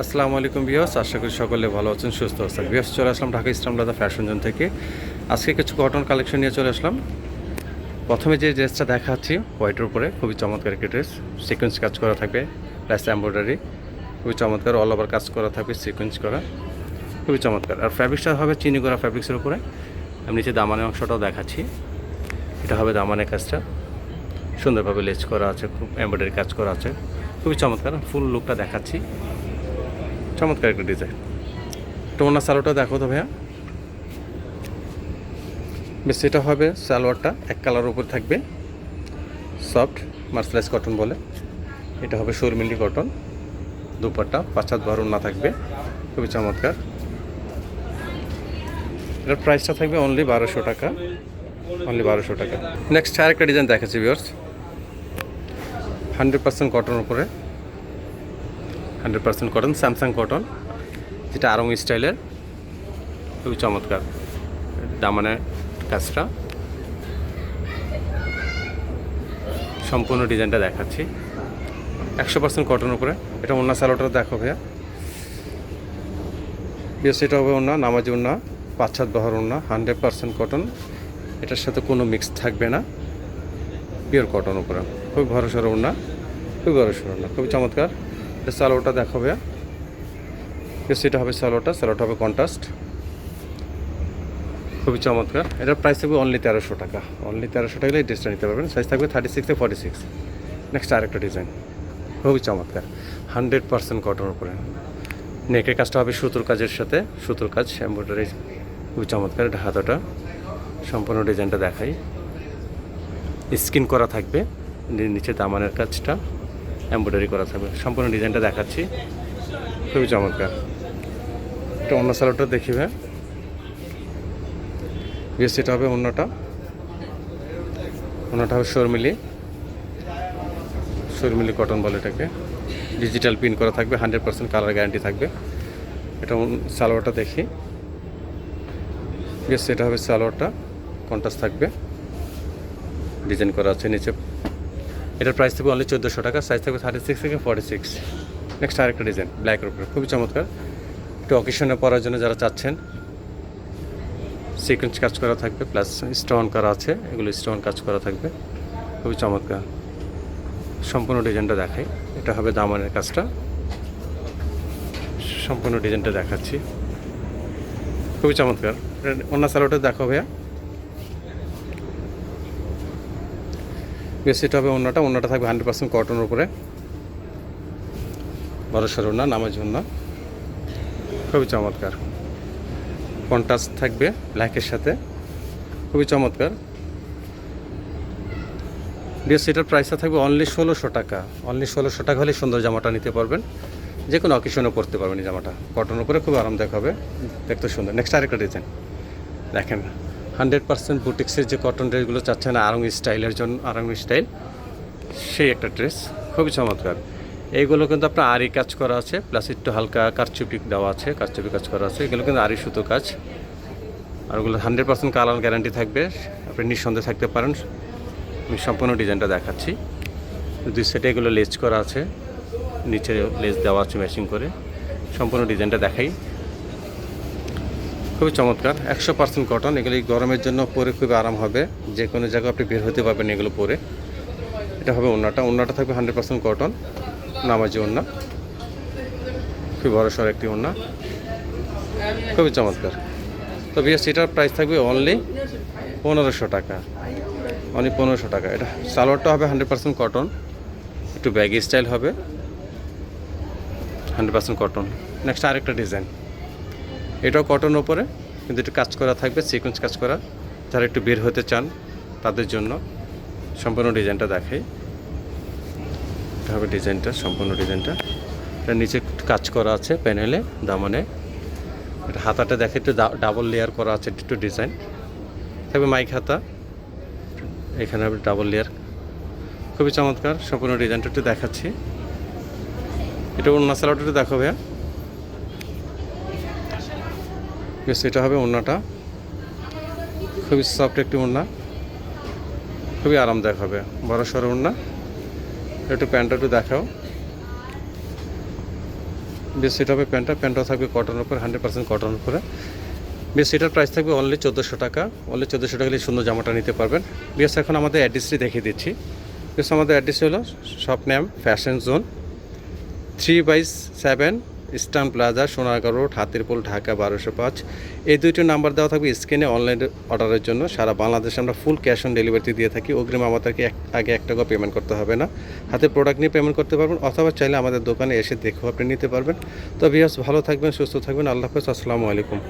আসসালামু আলাইকুম ভিউয়ার্স, আশা করি সকলে ভালো আছেন, সুস্থ আছেন। ভিউয়ার্স, চলে আসলাম ঢাকা ইসলাম প্লাজা ফ্যাশন জোন থেকে। আজকে কিছু কটন কালেকশন নিয়ে চলে আসলাম। প্রথমে যে ড্রেসটা দেখাচ্ছি হোয়াইটের উপরে, খুবই চমৎকার একটি ড্রেস। সিকোয়েন্স কাজ করা থাকবে, প্লাস এমব্রয়ডারি, খুবই চমৎকার। অল ওভার কাজ করা থাকবে, সিকোয়েন্স করা, খুবই চমৎকার। আর ফ্যাব্রিক্সটা হবে চিনি করা ফ্যাব্রিক্সের উপরে। আমি নিচে দামানের অংশটাও দেখাচ্ছি। এটা হবে দামানের কাজটা, সুন্দরভাবে লেস করা আছে, খুব এমব্রয়ডারি কাজ করা আছে, খুবই চমৎকার। ফুল লুকটা দেখাচ্ছি, চমৎকার একটা ডিজাইন। টোনা সালোয়ারটা দেখো তো ভাইয়া। বেশ, এটা হবে সালোয়ারটা এক কালারের উপর থাকবে, সফট মার্সেলাইজ কটন বলে। এটা হবে শর্মিলি কটন। দুপাট্টা 5 হাত বহর না থাকবে, খুবই চমৎকার। এটার প্রাইসটা থাকবে অনলি 1200 টাকা, অনলি 1200 টাকা। নেক্সট আরেকটা ডিজাইন দেখাচ্ছি ভিউয়ার্স, 100% কটনের উপরে, 100% কটন, স্যামসাং কটন, যেটা আরং স্টাইলের, খুবই চমৎকার। দামানের কাজটা, সম্পূর্ণ ডিজাইনটা দেখাচ্ছি। 100% কটন উপরে। এটা ওন্না সালোয়ারটা দেখো ভাইয়া। বেশ, এটা হবে ওন্না, নামাজি ওন্না, 5 হাত বহর ওন্না, 100% কটন। এটার সাথে কোনো মিক্স থাকবে না, পিওর কটন উপরে, খুবই ভরসার ওন্না, খুবই ভরসার ওন্না, খুবই চমৎকার। এটা সালোয়ারটা দেখো ভাইয়া। বেশ, এটা হবে সালোয়ারটা, সালোয়ারটা হবে কন্ট্রাস্ট, খুবই চমৎকার। এটার প্রাইস থাকবে অনলি 1300 টাকা, অনলি 1300 টাকা এই ড্রেসটা নিতে পারবেন। সাইজ থাকবে 36-46। নেক্সট আরেকটা ডিজাইন, খুবই চমৎকার, 100% কটন উপরে। নেকের কাজটা হবে সুতোর কাজের সাথে, সুতোর কাজ এমব্রয়ডারি, খুবই চমৎকার। এটা হাতাটা, সম্পূর্ণ ডিজাইনটা দেখাই। স্কিন করা থাকবে, নিচে দামানের কাজটা এমব্রয়ডারি করা থাকবে, সম্পূর্ণ ডিজাইনটা দেখাচ্ছি, খুবই চমৎকার। এটা অন্য সালোয়ারটা দেখিবে। বেশ, এটা হবে অন্যটা, অন্যটা হবে শর্মিলি, শর্মিলি কটন বলে এটাকে। ডিজিটাল প্রিন্ট করা থাকবে, 100% কালার গ্যারান্টি থাকবে। এটা সালোয়ারটা দেখি। বেশ, এটা হবে সালোয়ারটা, কন্ট্রাস্ট থাকবে, ডিজাইন করা আছে নিচে। এটার প্রাইস থাকবে অনলি 1400 টাকা, সাইজ থাকবে 36-46। নেক্সট আরেকটা ডিজাইন ব্ল্যাকের উপরে, খুবই চমৎকার। একটু অকেশনে পরার জন্য যারা চাচ্ছেন, সিকোয়েন্স কাজ করা থাকবে, প্লাস স্টোন করা আছে, এগুলো স্টোন কাজ করা থাকবে, খুবই চমৎকার। সম্পূর্ণ ডিজাইনটা দেখাই। এটা হবে দামানের কাজটা, সম্পূর্ণ ডিজাইনটা দেখাচ্ছি, খুবই চমৎকার। অন্য সালোয়ারটা দেখো ভাইয়া। বেশ, এটা হবে অন্যটা, অন্যটা থাকবে 100% কটনের উপরে, ভরসার ওন্না, নামাজি ওন্না, খুবই চমৎকার। কন্ট্রাস্ট থাকবে ব্ল্যাকের সাথে, খুবই চমৎকার। বেশ, এটার প্রাইসটা থাকবে অনলি 1600 টাকা, অনলি 1600 টাকা হলে সুন্দর জামাটা নিতে পারবেন। যে কোনো অকেশনে পরতে পারবেন এই জামাটা, কটন উপরে, খুব আরামদায়ক হবে, দেখতে সুন্দর। নেক্সট আরেকটা ডিজাইন দেখেন, 100% বুটিক্সের যে কটন ড্রেসগুলো চাচ্ছেন আরং স্টাইলের জন্য, আরং স্টাইল, সেই একটা ড্রেস, খুবই চমৎকার। এইগুলো কিন্তু আপনার আরি কাজ করা আছে, প্লাস একটু হালকা কারচুপি দেওয়া আছে, কারচুপি কাজ করা আছে। এগুলো কিন্তু আরি সুতো কাজ, আর ওগুলো 100% কালার গ্যারান্টি থাকবে, আপনি নিঃসন্দেহে থাকতে পারেন। আমি সম্পূর্ণ ডিজাইনটা দেখাচ্ছি। দুই সাইডে এগুলো লেজ করা আছে, নিচে লেজ দেওয়া আছে ম্যাচিং করে, সম্পূর্ণ ডিজাইনটা দেখাই, খুবই চমৎকার। 100% কটন, এগুলো গরমের জন্য পরে খুবই আরাম হবে, যে কোনো জায়গায় আপনি বের হতে পারবেন এগুলো পরে। এটা হবে ওন্নাটা, ওন্নাটা থাকবে 100% কটন, নামাজি ওন্না, খুবই বড়সড় একটি ওন্না, খুবই চমৎকার। তো বিএস, এটার প্রাইস থাকবে অনলি 1500 টাকা, অনলি 1500 টাকা। এটা সালোয়ারটা হবে 100% কটন, একটু ব্যাগি স্টাইল হবে, 100% কটন। নেক্সট আরেকটা ডিজাইন, এটাও কটন ওপরে, কিন্তু একটু কাজ করা থাকবে, সিকোয়েন্স কাজ করা। যারা একটু বের হতে চান তাদের জন্য সম্পূর্ণ ডিজাইনটা দেখাই। এটা হবে ডিজাইনটা, সম্পূর্ণ ডিজাইনটা। এটা নিচে কাজ করা আছে প্যানেলে, দামানে। এটা হাতাটা দেখে একটু ডাবল লেয়ার করা আছে, একটু ডিজাইন থাকবে, মাইক হাতা, এখানে হবে ডাবল লেয়ার, খুবই চমৎকার। সম্পূর্ণ ডিজাইনটা একটু দেখাচ্ছি। এটা ওন্না সালোয়ারটা দেখো ভাইয়া। বেশ, এটা হবে ওন্নাটা, খুবই সফট একটি ওন্না, খুবই আরামদায়ক হবে, বড় সড়ো ওন্না। একটু প্যান্টটা একটু দেখাও। বেশ সেট হবে প্যান্টটাও থাকবে কটনের উপর, 100% কটনের উপরে। বেশ এটার প্রাইস থাকবে অনলি 1400 টাকা। অনলি 1400 টাকা হলে সুন্দর জামাটা নিতে পারবেন। বেশ এখন আমাদের অ্যাড্রেসটি দেখিয়ে দিচ্ছি। বেশ আমাদের অ্যাড্রেস হলো shop name fashion zone, 3/7 eastern plaza, Sonargaon road, Hatirpool, Dhaka 1205। এই দুইটি নাম্বার দেওয়া থাকবে স্ক্রিনে অনলাইন অর্ডারের জন্য। সারা বাংলাদেশে আমরা ফুল ক্যাশ অন ডেলিভারি দিয়ে থাকি। অগ্রিম আমাদেরকে আগে 1 টাকা পেমেন্ট করতে হবে না। হাতে প্রোডাক্ট নিয়ে পেমেন্ট করতে পারবেন, অথবা চাইলে আমাদের দোকানে এসে দেখেও আপনি নিতে পারবেন। তো ভিউয়ার্স, ভালো থাকবেন, সুস্থ থাকবেন। আল্লাহ হাফেজ, আসসালামু আলাইকুম।